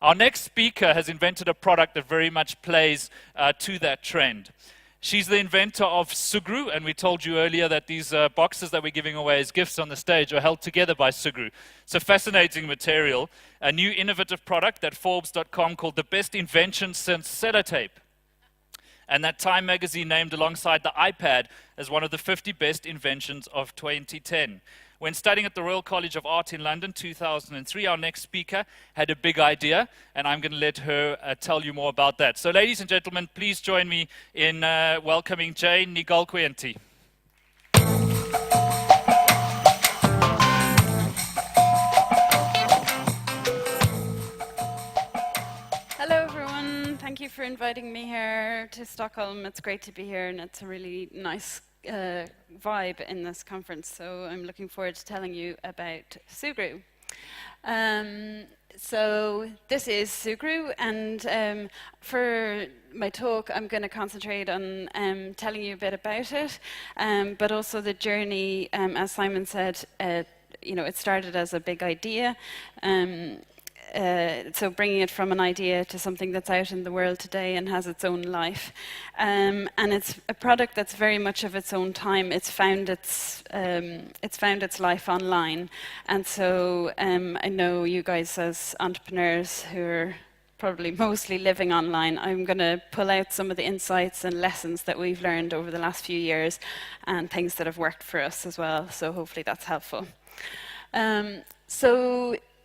Our next speaker has invented a product that very much plays to that trend. She's the inventor of Sugru, and we told you earlier that these boxes that we're giving away as gifts on the stage are held together by Sugru. It's a fascinating material, a new innovative product that Forbes.com called the best invention since sellotape. And that Time magazine named alongside the iPad as one of the 50 best inventions of 2010. When studying at the Royal College of Art in London, 2003, our next speaker had a big idea, and I'm going to let her tell you more about that. So ladies and gentlemen, please join me in welcoming Jane Dhulchaointigh. Hello everyone, thank you for inviting me here to Stockholm. It's great to be here, and it's a really nice vibe in this conference, so I'm looking forward to telling you about Sugru. So this is Sugru, and for my talk I'm going to concentrate on telling you a bit about it, but also the journey. As Simon said, it started as a big idea. So bringing it from an idea to something that's out in the world today and has its own life. And it's a product that's very much of its own time. It's found its life online. And so I know you guys as entrepreneurs who are probably mostly living online, I'm going to pull out some of the insights and lessons that we've learned over the last few years and things that have worked for us as well. So hopefully that's helpful.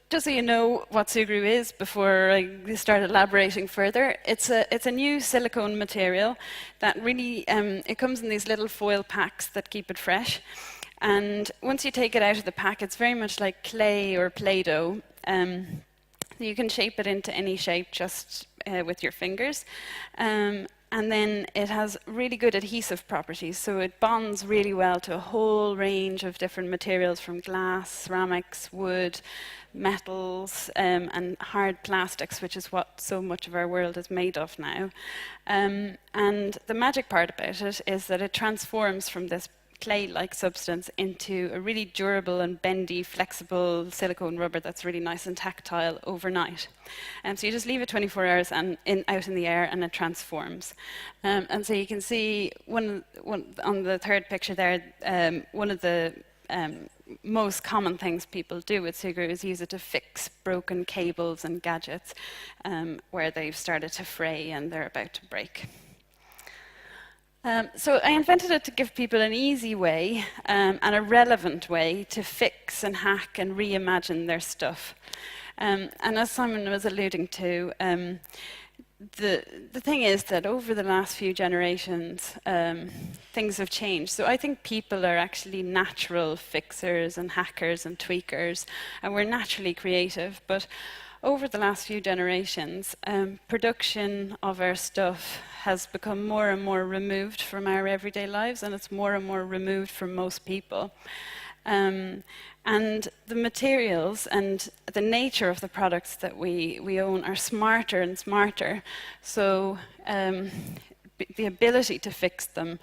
Just so you know what Sugru is before I start elaborating further, it's a new silicone material that really, it comes in these little foil packs that keep it fresh. And once you take it out of the pack, it's very much like clay or Play-Doh. You can shape it into any shape just with your fingers. And then it has really good adhesive properties, so it bonds really well to a whole range of different materials, from glass, ceramics, wood, metals, and hard plastics, which is what so much of our world is made of now. And the magic part about it is that it transforms from this clay-like substance into a really durable and bendy, flexible silicone rubber that's really nice and tactile overnight. So you just leave it 24 hours and out in the air, and it transforms. And so you can see one on the third picture there, one of the most common things people do with Sugru is use it to fix broken cables and gadgets where they've started to fray and they're about to break. So I invented it to give people an easy way and a relevant way to fix and hack and reimagine their stuff. And as Simon was alluding to, the thing is that over the last few generations, things have changed. So I think people are actually natural fixers and hackers and tweakers, and we're naturally creative. But over the last few generations, production of our stuff has become more and more removed from our everyday lives, and it's more and more removed from most people. And the materials and the nature of the products that we own are smarter and smarter. So the ability to fix them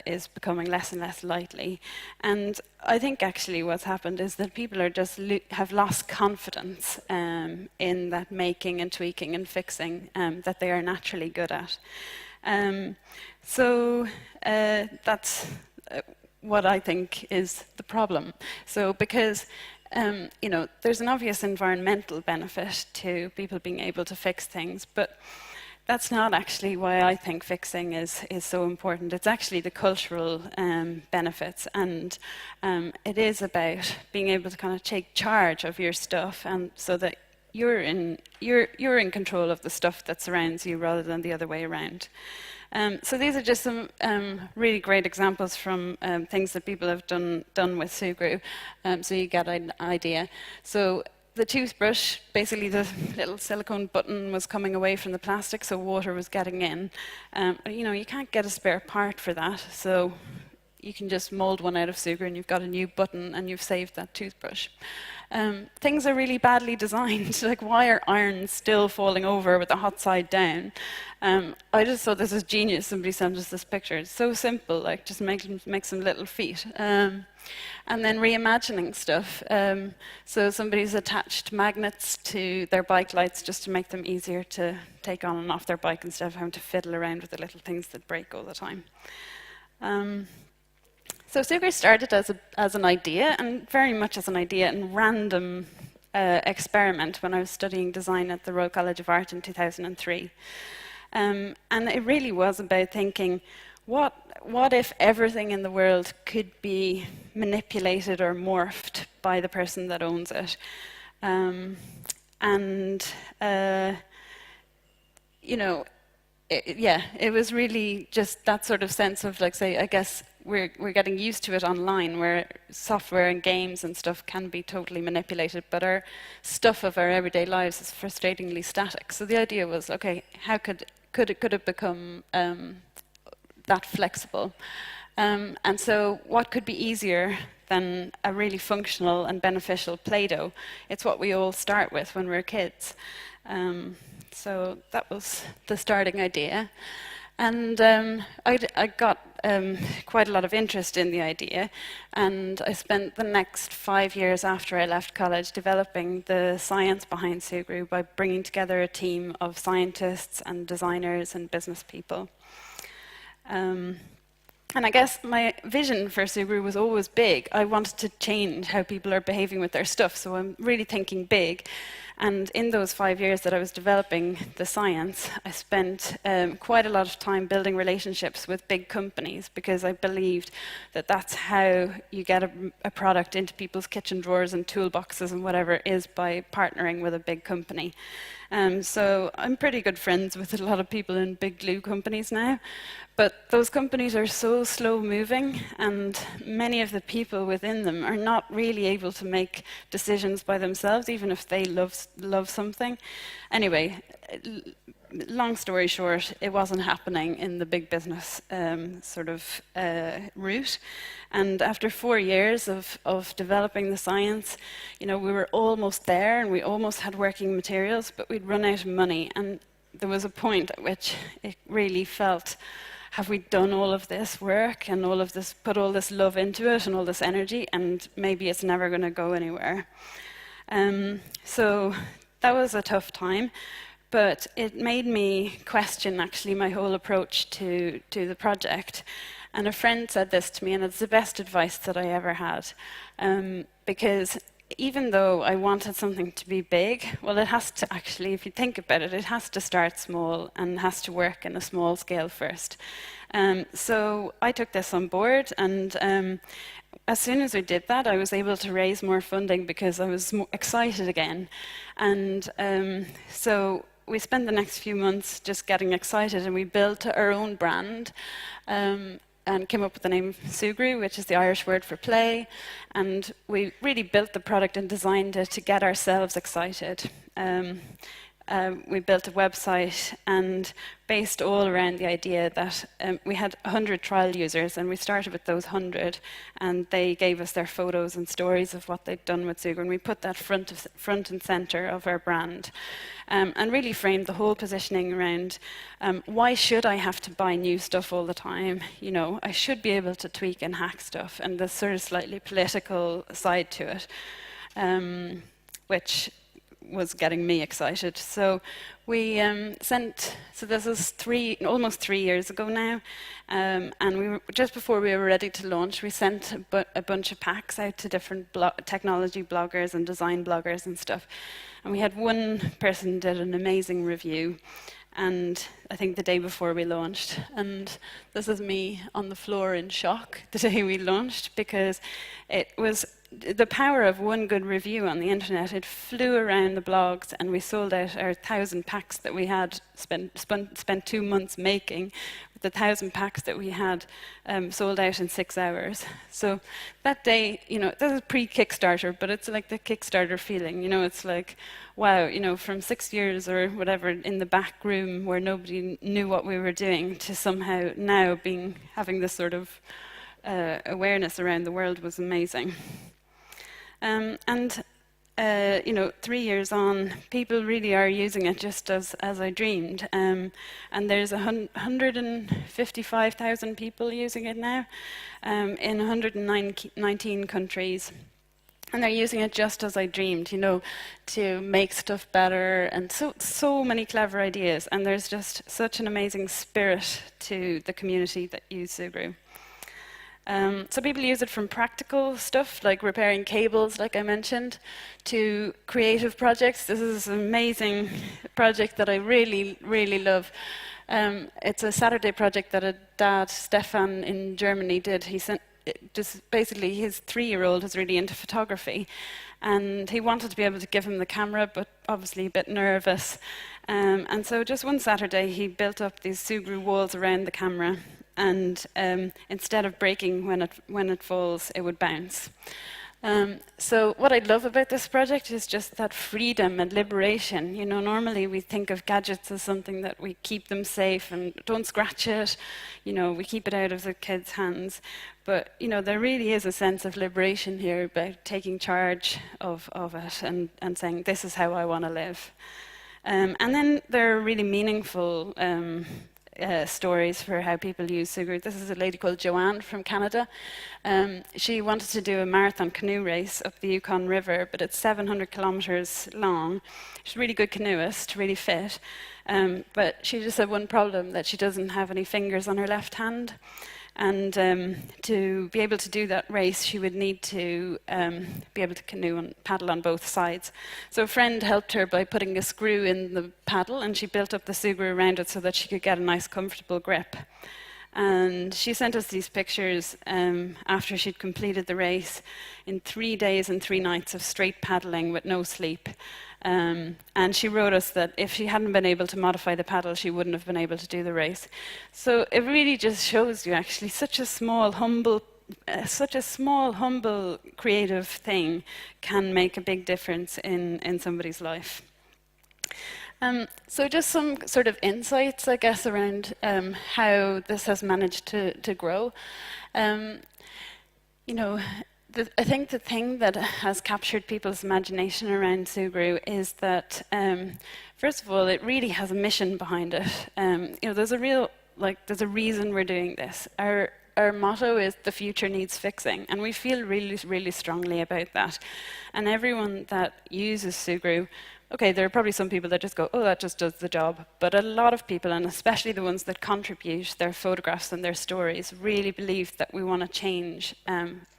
is becoming less and less likely. And I think actually what's happened is that people are just have lost confidence in that making and tweaking and fixing that they are naturally good at. So that's what I think is the problem. So because there's an obvious environmental benefit to people being able to fix things, but that's not actually why I think fixing is so important. It's actually the cultural benefits, and it is about being able to kind of take charge of your stuff, and so that you're in control of the stuff that surrounds you rather than the other way around. So these are just some really great examples from things that people have done with Sugru, so you get an idea. So the toothbrush, basically the little silicone button was coming away from the plastic, so water was getting in. You can't get a spare part for that, so you can just mold one out of Sugru and you've got a new button and you've saved that toothbrush. Things are really badly designed. Like, why are irons still falling over with the hot side down? I just thought this was genius. Somebody sent us this picture. It's so simple, like just make some little feet. And then reimagining stuff. So somebody's attached magnets to their bike lights just to make them easier to take on and off their bike instead of having to fiddle around with the little things that break all the time. So Sugru started as an idea, and very much as an idea and random experiment when I was studying design at the Royal College of Art in 2003. And it really was about thinking, what if everything in the world could be manipulated or morphed by the person that owns it? You know, it was really just that sort of sense of, like, say, I guess we're getting used to it online, where software and games and stuff can be totally manipulated, but our stuff of our everyday lives is frustratingly static. So the idea was, okay, how could it become that flexible? And so what could be easier than a really functional and beneficial Play-Doh? It's what we all start with when we're kids. So that was the starting idea. And I got quite a lot of interest in the idea, and I spent the next 5 years after I left college developing the science behind Sugru by bringing together a team of scientists and designers and business people. And I guess my vision for Sugru was always big. I wanted to change how people are behaving with their stuff, so I'm really thinking big. And in those 5 years that I was developing the science, I spent quite a lot of time building relationships with big companies, because I believed that that's how you get a product into people's kitchen drawers and toolboxes and whatever it is, by partnering with a big company. So I'm pretty good friends with a lot of people in big glue companies now, but those companies are so slow moving, and many of the people within them are not really able to make decisions by themselves, even if they love something. Anyway, long story short, it wasn't happening in the big business route. And after 4 years of developing the science, we were almost there and we almost had working materials, but we'd run out of money. And there was a point at which it really felt, have we done all of this work and all of this, put all this love into it and all this energy, and maybe it's never going to go anywhere. So that was a tough time. But it made me question, actually, my whole approach to the project. And a friend said this to me, and it's the best advice that I ever had. Because even though I wanted something to be big, well, it has to actually, if you think about it, it has to start small and has to work in a small scale first. So I took this on board, and as soon as we did that, I was able to raise more funding because I was more excited again. And so we spent the next few months just getting excited, and we built our own brand and came up with the name Sugru, which is the Irish word for play. And we really built the product and designed it to get ourselves excited. We built a website, and based all around the idea that we had 100 trial users, and we started with those 100, and they gave us their photos and stories of what they'd done with Sugru, and we put that front and center of our brand, and really framed the whole positioning around why should I have to buy new stuff all the time? I should be able to tweak and hack stuff, and the sort of slightly political side to it, which was getting me excited. So we so this is almost 3 years ago now, and just before we were ready to launch, we sent a bunch of packs out to different technology bloggers and design bloggers and stuff. And we had one person did an amazing review, and I think the day before we launched. And this is me on the floor in shock the day we launched, because it was the power of one good review on the internet. It flew around the blogs, and we sold out our 1,000 packs that we had spent 2 months making. The 1,000 packs that we had sold out in 6 hours. So that day, this is pre-Kickstarter, but it's like the Kickstarter feeling. It's like, wow, from 6 years or whatever in the back room where nobody knew what we were doing, to somehow now having this sort of awareness around the world was amazing. And you know, 3 years on, people really are using it just as I dreamed. And there's 155,000 people using it now in 119 countries. And they're using it just as I dreamed, you know, to make stuff better, and so many clever ideas. And there's just such an amazing spirit to the community that use Sugru. So people use it from practical stuff, like repairing cables, like I mentioned, to creative projects. This is an amazing project that I really, really love. It's a Saturday project that a dad, Stefan, in Germany did. He sent just basically, his 3-year-old is really into photography, and he wanted to be able to give him the camera, but obviously a bit nervous. And so just one Saturday, he built up these Sugru walls around the camera, and instead of breaking when it falls, it would bounce. So what I love about this project is just that freedom and liberation. You know, normally we think of gadgets as something that we keep them safe and don't scratch it. You know, we keep it out of the kids' hands. But, you know, there really is a sense of liberation here about taking charge of it and saying, this is how I want to live. And then there are really meaningful stories for how people use Sugru. This is a lady called Joanne from Canada. She wanted to do a marathon canoe race up the Yukon River, but it's 700 kilometers long. She's a really good canoeist, really fit. But she just had one problem, that she doesn't have any fingers on her left hand. And to be able to do that race, she would need to be able to canoe and paddle on both sides. So a friend helped her by putting a screw in the paddle, and she built up the Sugru around it so that she could get a nice, comfortable grip. And she sent us these pictures after she'd completed the race in 3 days and 3 nights of straight paddling with no sleep. And she wrote us that if she hadn't been able to modify the paddle, she wouldn't have been able to do the race. So it really just shows you actually such a small, humble, creative thing can make a big difference in somebody's life. So just some sort of insights, I guess, around how this has managed to grow. You know, I think the thing that has captured people's imagination around Sugru is that, first of all, it really has a mission behind it. You know, there's a reason we're doing this. Our motto is the future needs fixing, and we feel really, really strongly about that. And everyone that uses Sugru, okay, there are probably some people that just go, oh, that just does the job. But a lot of people, and especially the ones that contribute their photographs and their stories, really believe that we want to change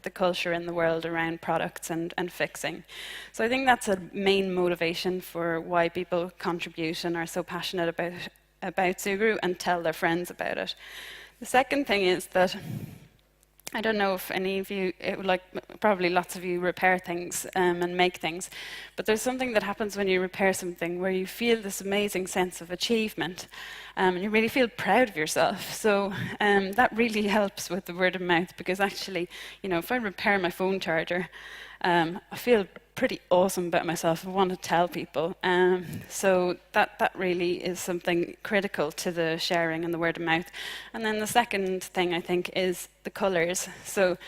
the culture in the world around products and fixing. So I think that's a main motivation for why people contribute and are so passionate about Sugru and tell their friends about it. The second thing is that I don't know if any of you, probably lots of you repair things and make things, but there's something that happens when you repair something where you feel this amazing sense of achievement, and you really feel proud of yourself. So that really helps with the word of mouth, because actually, you know, if I repair my phone charger, I feel pretty awesome about myself. I want to tell people. So that really is something critical to the sharing and the word of mouth. And then the second thing, I think, is the colours. So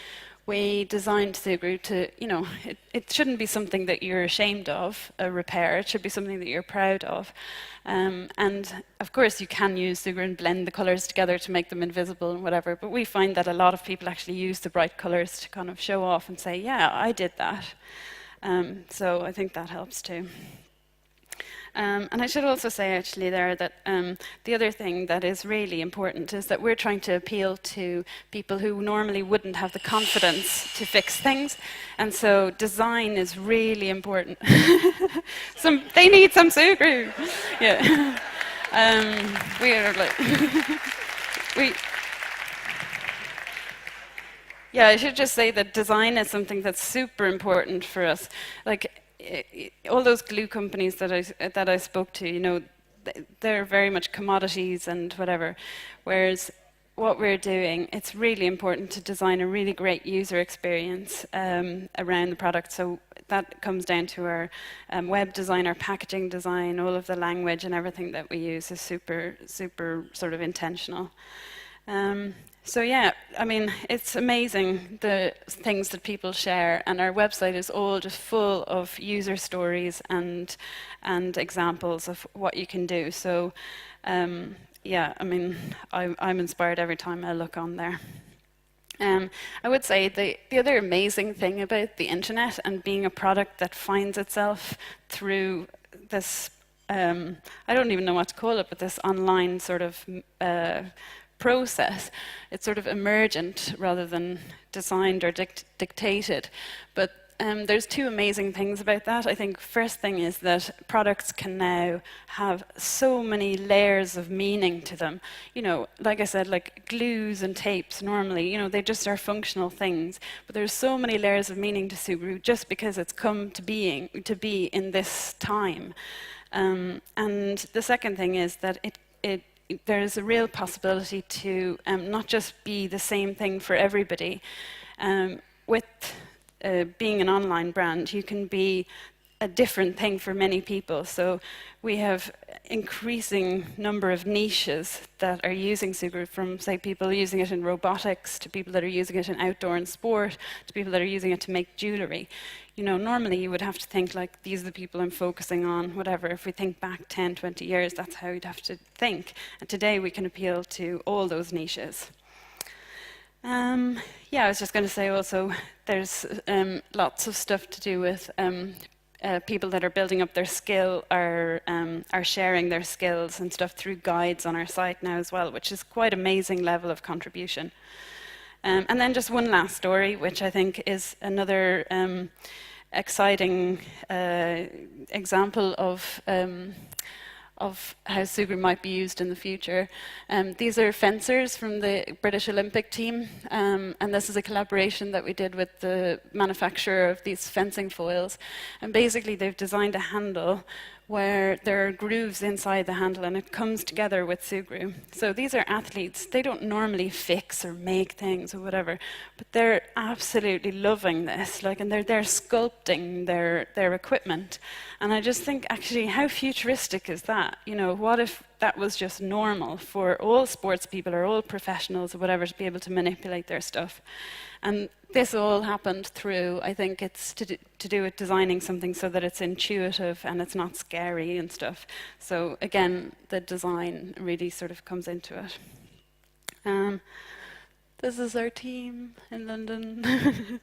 we designed Sugru to, you know, it shouldn't be something that you're ashamed of, a repair. It should be something that you're proud of. And of course, you can use Sugru and blend the colours together to make them invisible and whatever, but we find that a lot of people actually use the bright colours to kind of show off and say, yeah, I did that. So I think that helps too. And I should also say actually there that the other thing that is really important is that we're trying to appeal to people who normally wouldn't have the confidence to fix things. And so design is really important. They need some Sugru. Yeah. We are like... Yeah, I should just say that design is something that's super important for us. Like, all those glue companies that I spoke to, you know, they're very much commodities and whatever. Whereas what we're doing, it's really important to design a really great user experience around the product. So that comes down to our web design, our packaging design, all of the language and everything that we use is super, super sort of intentional. So yeah, I mean, it's amazing the things that people share, and our website is all just full of user stories and examples of what you can do. So yeah, I mean, I'm inspired every time I look on there. I would say the other amazing thing about the internet and being a product that finds itself through this, I don't even know what to call it, but this online sort of process. It's sort of emergent rather than designed or dictated. But there's two amazing things about that. I think first thing is that products can now have so many layers of meaning to them. You know, like I said, like glues and tapes normally, you know, they just are functional things. But there's so many layers of meaning to Sugru just because it's come to be in this time. And the second thing is that there is a real possibility to not just be the same thing for everybody. With being an online brand, you can be a different thing for many people. So we have increasing number of niches that are using Sugru, from say people using it in robotics to people that are using it in outdoor and sport to people that are using it to make jewellery. You know, normally you would have to think like, these are the people I'm focusing on, whatever. If we think back 10, 20 years, that's how you'd have to think. And today we can appeal to all those niches. Yeah, I was just going to say also, there's lots of stuff to do with people that are building up their skill are sharing their skills and stuff through guides on our site now as well, which is quite amazing level of contribution. And then just one last story, which I think is another exciting example of how Sugru might be used in the future. These are fencers from the British Olympic team, and this is a collaboration that we did with the manufacturer of these fencing foils. And basically they've designed a handle where there are grooves inside the handle, and it comes together with Sugru. So these are athletes. They don't normally fix or make things or whatever, but they're absolutely loving this. Like, and they're sculpting their equipment. And I just think, actually, how futuristic is that? You know, what if that was just normal for all sports people or all professionals or whatever to be able to manipulate their stuff? And this all happened through, I think it's to do with designing something so that it's intuitive and it's not scary and stuff. So again, the design really sort of comes into it. This is our team in London.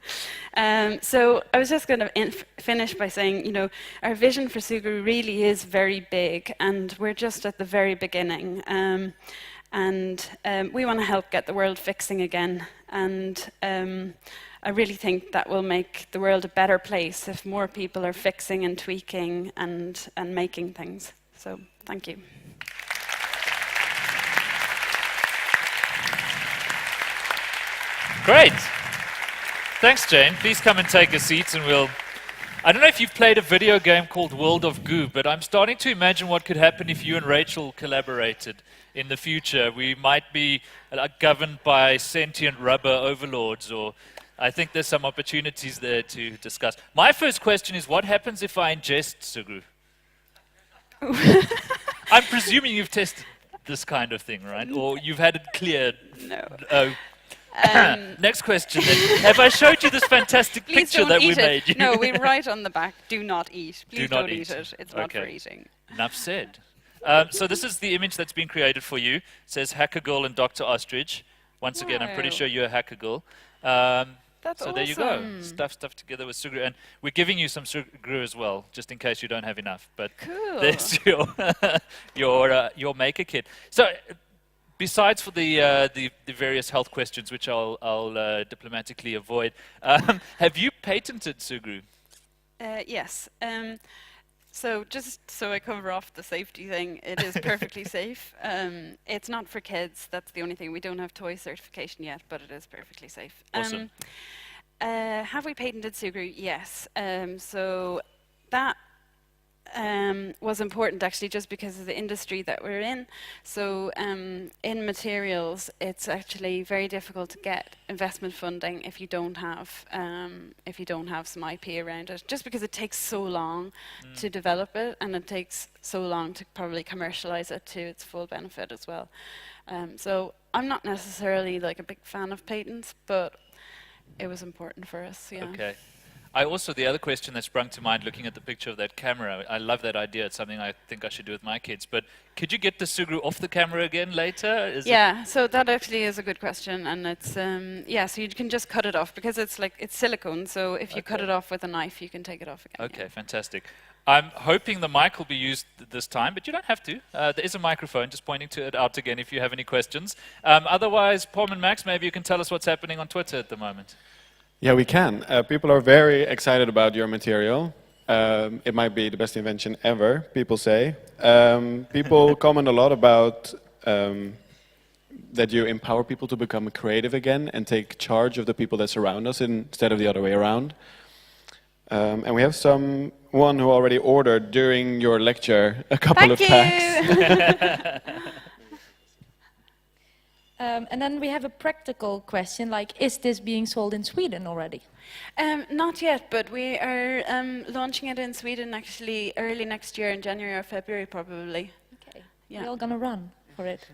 So I was just going to finish by saying, you know, our vision for Sugru really is very big, and we're just at the very beginning. And we want to help get the world fixing again. And I really think that will make the world a better place if more people are fixing and tweaking and making things. So thank you. Great. Thanks, Jane. Please come and take a seat, and I don't know if you've played a video game called World of Goo, but I'm starting to imagine what could happen if you and Rachel collaborated in the future. We might be governed by sentient rubber overlords, or I think there's some opportunities there to discuss. My first question is, what happens if I ingest Sugru? I'm presuming you've tested this kind of thing, right? Or you've had it cleared? No. Oh. Next question then. Have I showed you this fantastic picture that we made you? No, we write on the back, do not eat. Please Do not don't eat. it. It's not for eating. Enough said. So this is the image that's been created for you. It says Hacker Girl and Dr. Ostrich. Once again, I'm pretty sure you're a Hacker Girl. That's so awesome. There you go. Stuff together with Sugru. And we're giving you some Sugru as well, just in case you don't have enough. But Cool. there's your maker kit. So besides for the various health questions, which I'll diplomatically avoid, have you patented Sugru? Yes. So just so I cover off the safety thing, it is perfectly safe. It's not for kids. That's the only thing. We don't have toy certification yet, but it is perfectly safe. Awesome. Have we patented Sugru? Yes. So that was important actually just because of the industry that we're in. So in materials, it's actually very difficult to get investment funding if you don't have some IP around it, just because it takes so long to develop it, and it takes so long to probably commercialize it to its full benefit as well. So I'm not necessarily like a big fan of patents, but it was important for us. Yeah. Okay. The other question that sprung to mind looking at the picture of that camera, I love that idea. It's something I think I should do with my kids. But could you get the Sugru off the camera again later? So that actually is a good question. And it's, so you can just cut it off because it's silicone. So if you cut it off with a knife, you can take it off again. Okay, fantastic. I'm hoping the mic will be used this time, but you don't have to. There is a microphone, just pointing to it out again if you have any questions. Otherwise, Pom and Max, maybe you can tell us what's happening on Twitter at the moment. Yeah, we can. People are very excited about your material. It might be the best invention ever, people say. People comment a lot about that you empower people to become creative again and take charge of the people that surround us instead of the other way around. And we have someone who already ordered during your lecture a couple of packs. And then we have a practical question, like, is this being sold in Sweden already? Not yet, but we are launching it in Sweden actually early next year, in January or February probably. Okay, Yeah. we're all gonna run for it.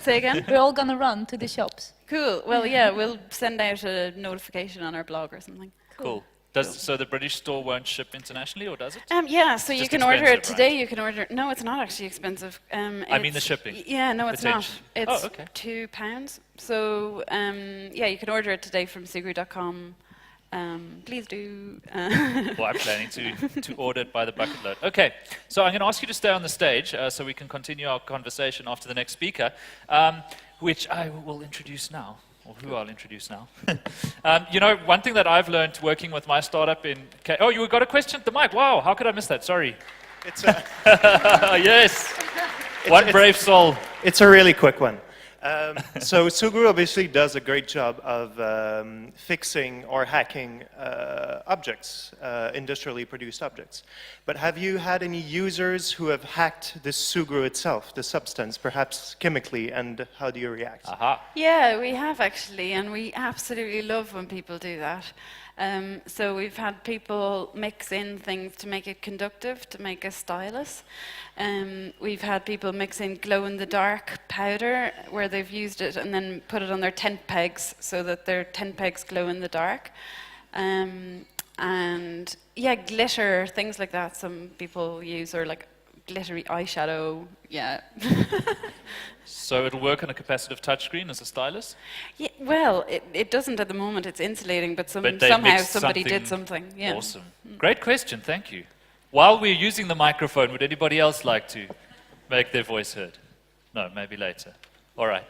Say again? We're all gonna run to the shops. Cool. Well, yeah, we'll send out a notification on our blog or something. Cool. So the British store won't ship internationally, or does it? Yeah, so It's you just can order it expensive, today. right? You can order. No, it's not actually expensive. I mean the shipping. Yeah, no, it's not. Potentially. It's Oh, okay. £2. So yeah, you can order it today from Sugru.com. Please do. Well, I'm planning to order it by the bucket load. Okay, so I'm going to ask you to stay on the stage so we can continue our conversation after the next speaker, which I will introduce now. Or who I'll introduce now. You know, one thing that I've learned working with my startup in... Oh, you got a question at the mic. Wow, how could I miss that? Sorry. It's yes. One brave soul. It's a really quick one. So Sugru obviously does a great job of fixing or hacking objects, industrially produced objects. But have you had any users who have hacked the Sugru itself, the substance, perhaps chemically, and how do you react? Aha. Yeah, we have actually, and we absolutely love when people do that. So we've had people mix in things to make it conductive, to make a stylus. We've had people mix in glow-in-the-dark powder where they've used it and then put it on their tent pegs so that their tent pegs glow in the dark. And yeah, glitter, things like that some people use, or like glittery eyeshadow, yeah. So it'll work on a capacitive touchscreen as a stylus? Yeah, well, it doesn't at the moment, it's insulating, but But they somehow mixed somebody something did something. Yeah. Awesome. Great question, thank you. While we're using the microphone, would anybody else like to make their voice heard? No, maybe later. All right.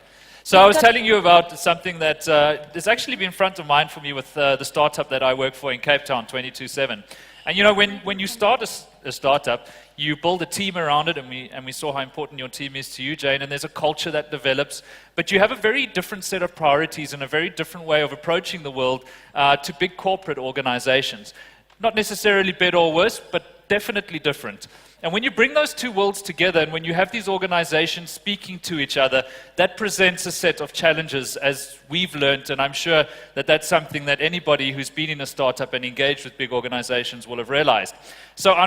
So I was telling you about something that has actually been front of mind for me with the startup that I work for in Cape Town, 22/7. And you know, when you start a startup, you build a team around it, and we saw how important your team is to you, Jane, and there's a culture that develops. But you have a very different set of priorities and a very different way of approaching the world to big corporate organizations. Not necessarily better or worse, but definitely different. And when you bring those two worlds together, and when you have these organizations speaking to each other, that presents a set of challenges, as we've learned, and I'm sure that that's something that anybody who's been in a startup and engaged with big organizations will have realized. So our